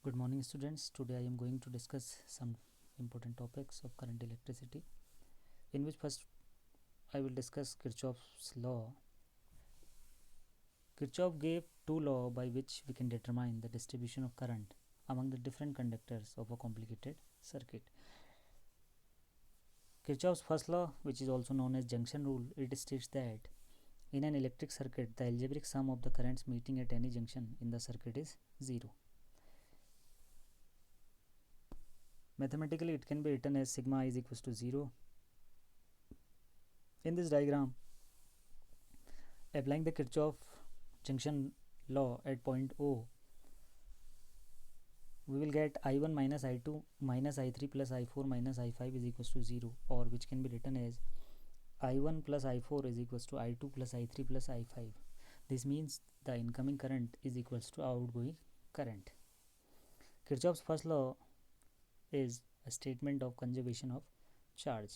Good morning students. Today I am going to discuss some important topics of current electricity, in which first I will discuss Kirchhoff's law. Kirchhoff gave two laws by which we can determine the distribution of current among the different conductors of a complicated circuit. Kirchhoff's first law, which is also known as junction rule, it states that in an electric circuit, the algebraic sum of the currents meeting at any junction in the circuit is 0. Mathematically, it can be written as sigma I is equals to 0. In this diagram, applying the Kirchhoff junction law at point O, we will get I1 minus I2 minus I3 plus I4 minus I5 is equals to 0, or which can be written as I1 plus I4 is equals to I2 plus I3 plus I5. This means the incoming current is equals to outgoing current. Kirchhoff's first law is a statement of conservation of charge.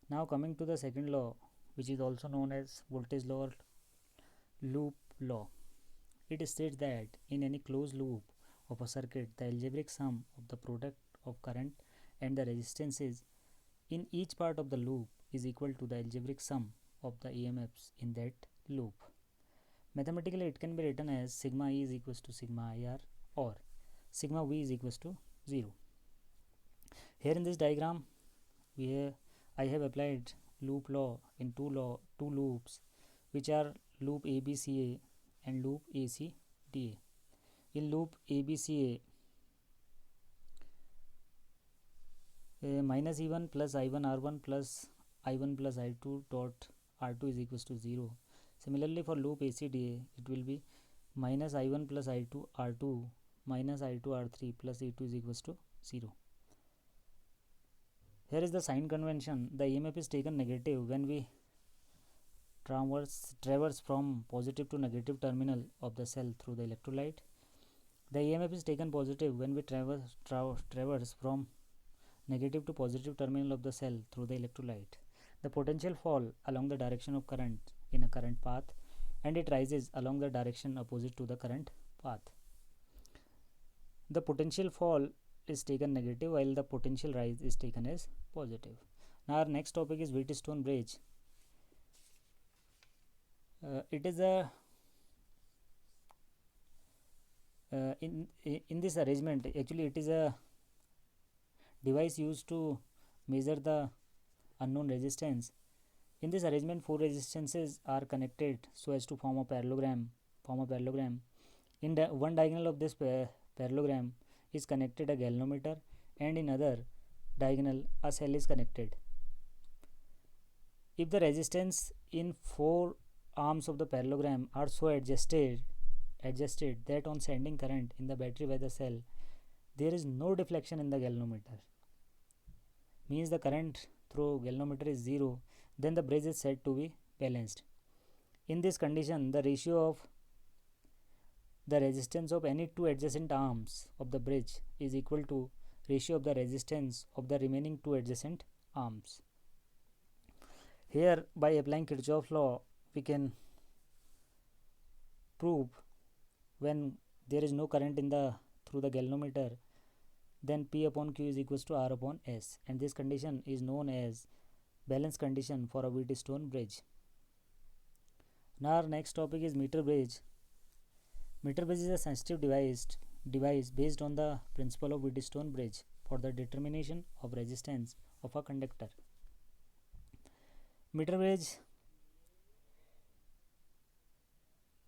Now coming to the second law, which is also known as voltage law or loop law. It states that in any closed loop of a circuit, the algebraic sum of the product of current and the resistances in each part of the loop is equal to the algebraic sum of the EMFs in that loop. Mathematically, it can be written as sigma E is equals to sigma IR, or sigma V is equals to 0. Here in this diagram, I have applied loop law in two loops, which are loop ABCA and loop ACDA. In loop ABCA, minus E1 plus I1 R1 plus I1 plus I2 dot R2 is equals to 0. Similarly, for loop ACDA, it will be minus I1 plus I2 R2 minus I2 R3 plus E2 is equals to 0. Here is the sign convention. The EMF is taken negative when we traverse from positive to negative terminal of the cell through the electrolyte. The EMF is taken positive when we traverse from negative to positive terminal of the cell through the electrolyte. The potential fall along the direction of current in a current path, and it rises along the direction opposite to the current path. The potential fall is taken negative while the potential rise is taken as positive. Now our next topic is Wheatstone bridge. It is a in this arrangement, actually it is a device used to measure the unknown resistance. In this arrangement, four resistances are connected so as to form a parallelogram. In the one diagonal of this parallelogram is connected a galvanometer, and in other diagonal a cell is connected. If the resistance in four arms of the parallelogram are so adjusted that on sending current in the battery by the cell, there is no deflection in the galvanometer, means the current through galvanometer is 0, then the bridge is said to be balanced. In this condition, the ratio of the resistance of any two adjacent arms of the bridge is equal to ratio of the resistance of the remaining two adjacent arms. Here, by applying Kirchhoff's law, we can prove when there is no current through the galvanometer, then P upon Q is equals to R upon S, and this condition is known as balance condition for a Wheatstone bridge. Now our next topic is meter bridge. Meter bridge is a sensitive device based on the principle of Wheatstone bridge for the determination of resistance of a conductor. Meter bridge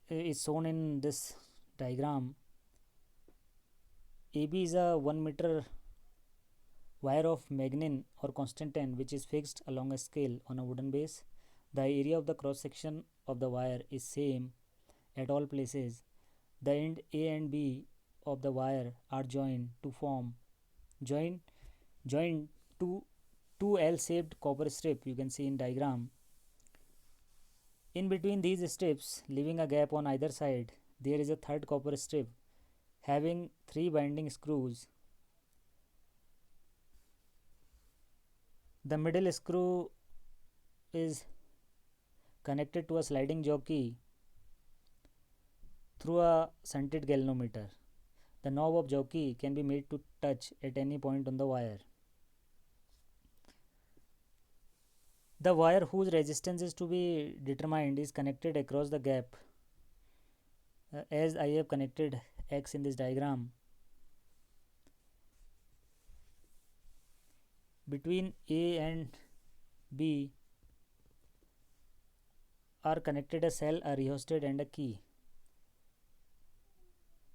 is shown in this diagram. AB is a 1 meter wire of magnin or constantan which is fixed along a scale on a wooden base. The area of the cross section of the wire is same at all places. The end A and B of the wire are joined to two L-shaped copper strip, you can see in diagram. In between these strips, leaving a gap on either side, there is a third copper strip having 3 binding screws. The middle screw is connected to a sliding jockey through a shunted galvanometer. The knob of jockey can be made to touch at any point on the wire. The wire whose resistance is to be determined is connected across the gap. As I have connected X in this diagram, between A and B are connected a cell, a rheostat and a key.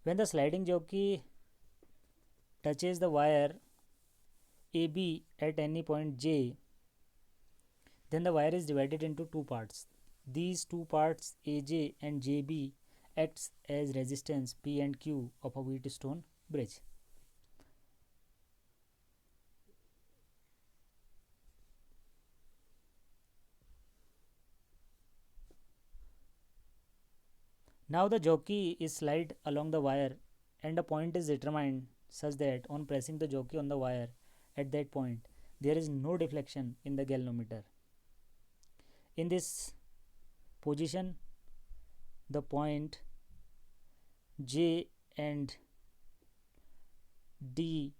When the sliding jockey touches the wire AB at any point J, then the wire is divided into two parts. These two parts, AJ and JB, acts as resistance P and Q of a Wheatstone bridge. Now the jockey is slid along the wire and a point is determined such that on pressing the jockey on the wire at that point, there is no deflection in the galvanometer. In this position, the point J and D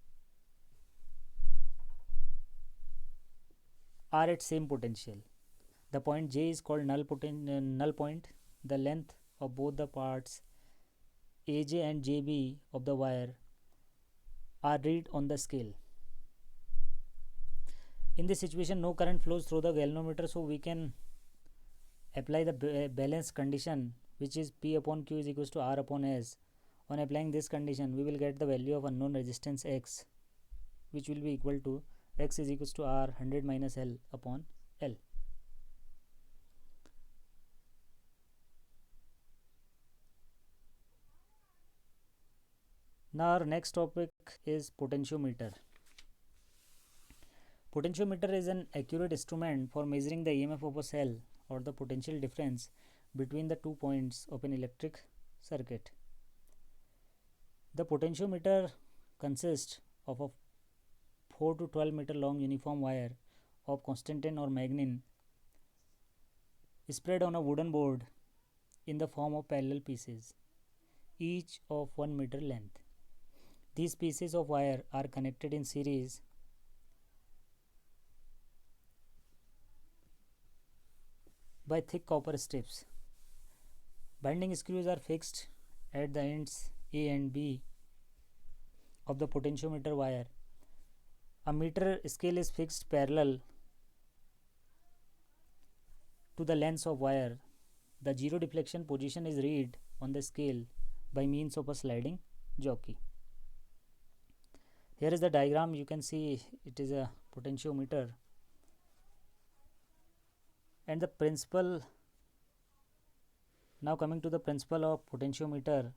are at same potential. The point J is called null point. The length of both the parts AJ and JB of the wire are read on the scale. In this situation, no current flows through the galvanometer, so we can apply the balance condition, which is P upon Q is equals to R upon S. On applying this condition, we will get the value of unknown resistance X, which will be equal to X is equals to R 100 minus L upon L. Now our next topic is potentiometer. Potentiometer is an accurate instrument for measuring the EMF of a cell or the potential difference between the 2 points of an electric circuit. The potentiometer consists of a 4 to 12 meter long uniform wire of constantan or magnin spread on a wooden board in the form of parallel pieces, each of 1 meter length. These pieces of wire are connected in series by thick copper strips. Binding screws are fixed at the ends A and B of the potentiometer wire. A meter scale is fixed parallel to the length of wire. The zero deflection position is read on the scale by means of a sliding jockey. Here is the diagram. You can see it is a potentiometer, and the principle, now coming to the principle of potentiometer.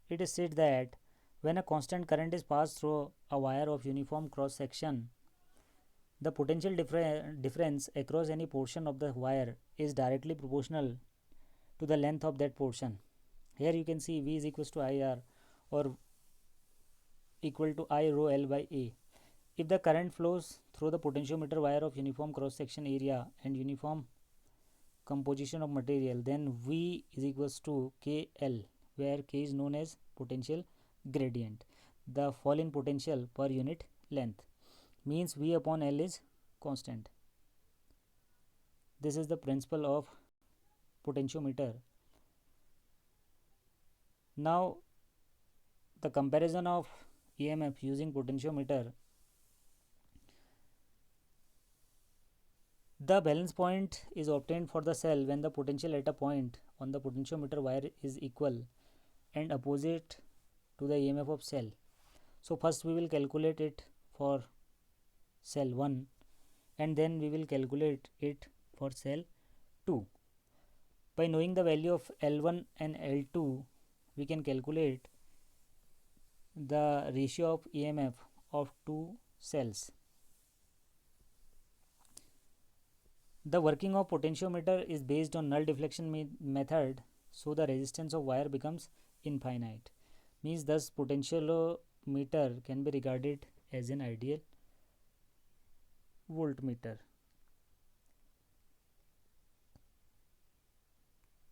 It is said that when a constant current is passed through a wire of uniform cross section, the potential difference across any portion of the wire is directly proportional to the length of that portion. Here you can see V is equals to IR, or equal to I rho L by A. If the current flows through the potentiometer wire of uniform cross section area and uniform composition of material, then V is equals to KL, where K is known as potential gradient, the fall in potential per unit length, means V upon L is constant. This is the principle of potentiometer. Now the comparison of EMF using potentiometer. The balance point is obtained for the cell when the potential at a point on the potentiometer wire is equal and opposite to the EMF of cell. So first we will calculate it for cell 1 and then we will calculate it for cell 2. By knowing the value of L1 and L2, we can calculate the ratio of EMF of two cells. The working of potentiometer is based on null deflection method, so the resistance of wire becomes infinite. Means thus potentiometer can be regarded as an ideal voltmeter.